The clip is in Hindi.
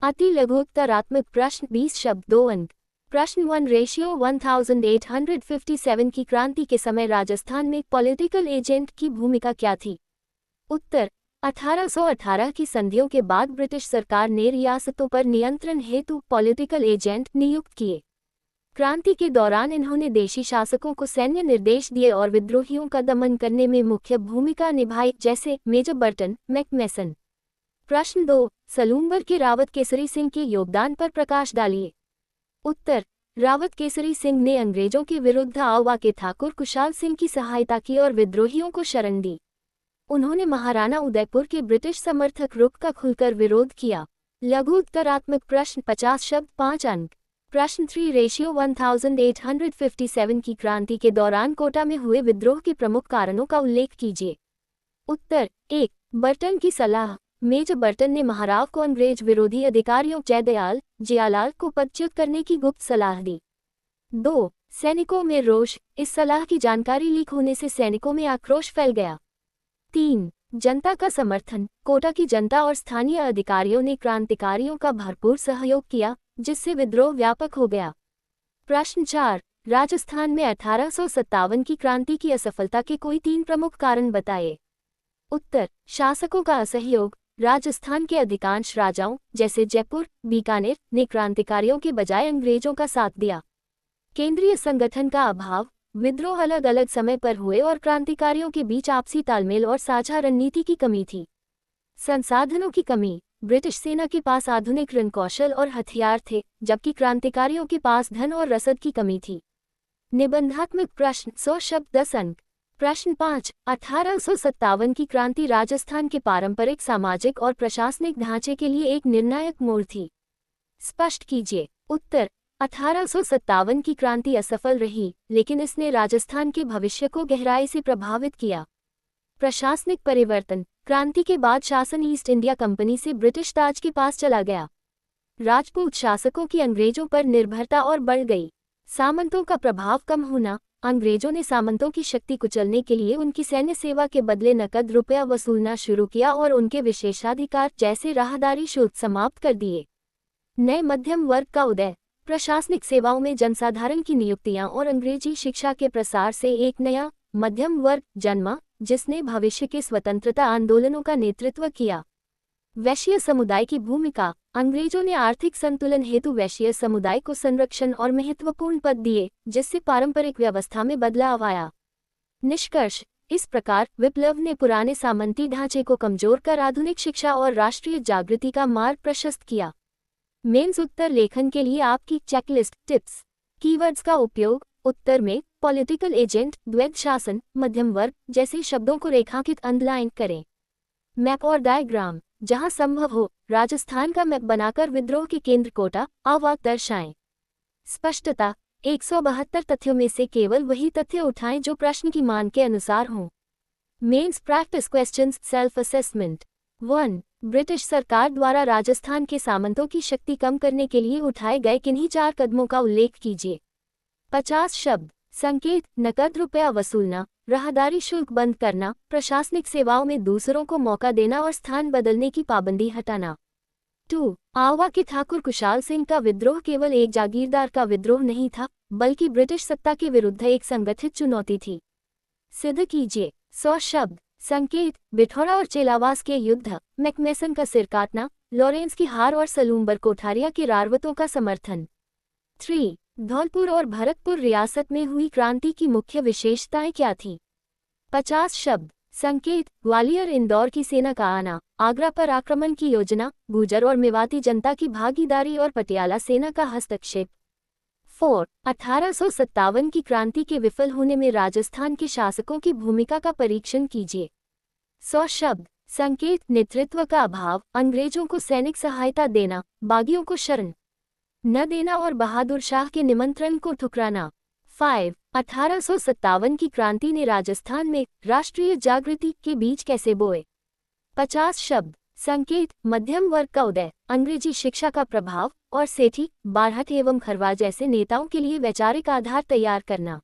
अति लघुत्तरात्मक प्रश्न 20 शब्द 2 अंक। प्रश्न 1 रेशियो 1857 की क्रांति के समय राजस्थान में पॉलिटिकल एजेंट की भूमिका क्या थी? उत्तर 1818 की संधियों के बाद ब्रिटिश सरकार ने रियासतों पर नियंत्रण हेतु पॉलिटिकल एजेंट नियुक्त किए। क्रांति के दौरान इन्होंने देशी शासकों को सैन्य निर्देश दिए और विद्रोहियों का दमन करने में मुख्य भूमिका निभाई, जैसे मेजर बर्टन, मैकमेसन। प्रश्न 2 सलूम्बर के रावत केसरी सिंह के योगदान पर प्रकाश डालिए। उत्तर रावत केसरी सिंह ने अंग्रेजों के विरुद्ध आवा के ठाकुर कुशाल सिंह की सहायता की और विद्रोहियों को शरण दी। उन्होंने महाराणा उदयपुर के ब्रिटिश समर्थक रुख का खुलकर विरोध किया। लघु उत्तरात्मक प्रश्न 50 शब्द 5 अंक। प्रश्न 3 रेशियो 1857 की क्रांति के दौरान कोटा में हुए विद्रोह के प्रमुख कारणों का उल्लेख कीजिए। उत्तर 1 बर्टन की सलाह। मेजर बर्टन ने महाराव को अंग्रेज विरोधी अधिकारियों जयदयाल, जियालाल को पदच्युत करने की गुप्त सलाह दी। 2 सैनिकों में रोष। इस सलाह की जानकारी लीक होने से सैनिकों में आक्रोश फैल गया। 3 जनता का समर्थन। कोटा की जनता और स्थानीय अधिकारियों ने क्रांतिकारियों का भरपूर सहयोग किया, जिससे विद्रोह व्यापक हो गया। प्रश्न 4 राजस्थान में 1857 की क्रांति की असफलता के कोई 3 प्रमुख कारण बताएं। उत्तर शासकों का असहयोग। राजस्थान के अधिकांश राजाओं, जैसे जयपुर, बीकानेर, ने क्रांतिकारियों के बजाय अंग्रेजों का साथ दिया। केंद्रीय संगठन का अभाव। विद्रोह अलग अलग समय पर हुए और क्रांतिकारियों के बीच आपसी तालमेल और साझा रणनीति की कमी थी। संसाधनों की कमी। ब्रिटिश सेना के पास आधुनिक रणकौशल और हथियार थे, जबकि क्रांतिकारियों के पास धन और रसद की कमी थी। निबंधात्मक प्रश्न 100 शब्द 10 अंक। प्रश्न 5 1857 की क्रांति राजस्थान के पारंपरिक सामाजिक और प्रशासनिक ढांचे के लिए एक निर्णायक मोड़ थी। स्पष्ट कीजिए। उत्तर 1857 की क्रांति असफल रही, लेकिन इसने राजस्थान के भविष्य को गहराई से प्रभावित किया। प्रशासनिक परिवर्तन। क्रांति के बाद शासन ईस्ट इंडिया कंपनी से ब्रिटिश ताज के पास चला गया। राजपूत शासकों की अंग्रेजों पर निर्भरता और बढ़ गई। सामंतों का प्रभाव कम होना। अंग्रेजों ने सामंतों की शक्ति कुचलने के लिए उनकी सैन्य सेवा के बदले नकद रुपया वसूलना शुरू किया और उनके विशेषाधिकार जैसे राहदारी शुल्क समाप्त कर दिए। नए मध्यम वर्ग का उदय। प्रशासनिक सेवाओं में जनसाधारण की नियुक्तियां और अंग्रेजी शिक्षा के प्रसार से एक नया मध्यम वर्ग जन्मा, जिसने भविष्य के स्वतंत्रता आंदोलनों का नेतृत्व किया। वैश्य समुदाय की भूमिका। अंग्रेजों ने आर्थिक संतुलन हेतु वैश्य समुदाय को संरक्षण और महत्वपूर्ण पद दिए, जिससे पारंपरिक व्यवस्था में बदलाव आया। निष्कर्ष। इस प्रकार विप्लव ने पुराने सामंती ढांचे को कमजोर कर आधुनिक शिक्षा और राष्ट्रीय जागृति का मार्ग प्रशस्त किया। मेंस उत्तर लेखन के लिए आपकी चेकलिस्ट टिप्स। कीवर्ड्स का उपयोग। उत्तर में पॉलिटिकल एजेंट, द्वैध शासन, मध्यम वर्ग जैसे शब्दों को रेखांकित अंडरलाइन करें। मैप और डायग्राम। जहां संभव हो राजस्थान का मैप बनाकर विद्रोह के केंद्र कोटा, आवा दर्शाएं। स्पष्टता। 172 तथ्यों में से केवल वही तथ्य उठाएं जो प्रश्न की मान के अनुसार हों। Mains practice questions. Self assessment. 1 British सरकार द्वारा राजस्थान के सामंतों की शक्ति कम करने के लिए उठाए गए किन्हीं 4 कदमों का उल्लेख कीजिए। 50 शब्द। संकेत। नकद रुपया वसूलना, राहदारी शुल्क बंद करना, प्रशासनिक सेवाओं में दूसरों को मौका देना और स्थान बदलने की पाबंदी हटाना। 2 आवा के ठाकुर कुशाल सिंह का विद्रोह केवल एक जागीरदार का विद्रोह नहीं था, बल्कि ब्रिटिश सत्ता के विरुद्ध एक संगठित चुनौती थी। सिद्ध कीजिए। 100 शब्द। संकेत। बिठौरा और चेलावास के युद्ध, मैकमेसन का सिर काटना, लॉरेंस की हार और सलूम्बर कोठारिया के रारवतों का समर्थन। 3 धौलपुर और भरतपुर रियासत में हुई क्रांति की मुख्य विशेषताएं क्या थीं? 50 शब्द। संकेत। ग्वालियर इंदौर की सेना का आना, आगरा पर आक्रमण की योजना, गुर्जर और मेवाती जनता की भागीदारी और पटियाला सेना का हस्तक्षेप। 4 1857 की क्रांति के विफल होने में राजस्थान के शासकों की भूमिका का परीक्षण कीजिए। 100 शब्द। संकेत। नेतृत्व का अभाव, अंग्रेजों को सैनिक सहायता देना, बागियों को शरण न देना और बहादुर शाह के निमंत्रण को ठुकराना। 5 1857 की क्रांति ने राजस्थान में राष्ट्रीय जागृति के बीज कैसे बोए? 50 शब्द। संकेत। मध्यम वर्ग का उदय, अंग्रेजी शिक्षा का प्रभाव और सेठी, बारहट एवं खरवार जैसे नेताओं के लिए वैचारिक आधार तैयार करना।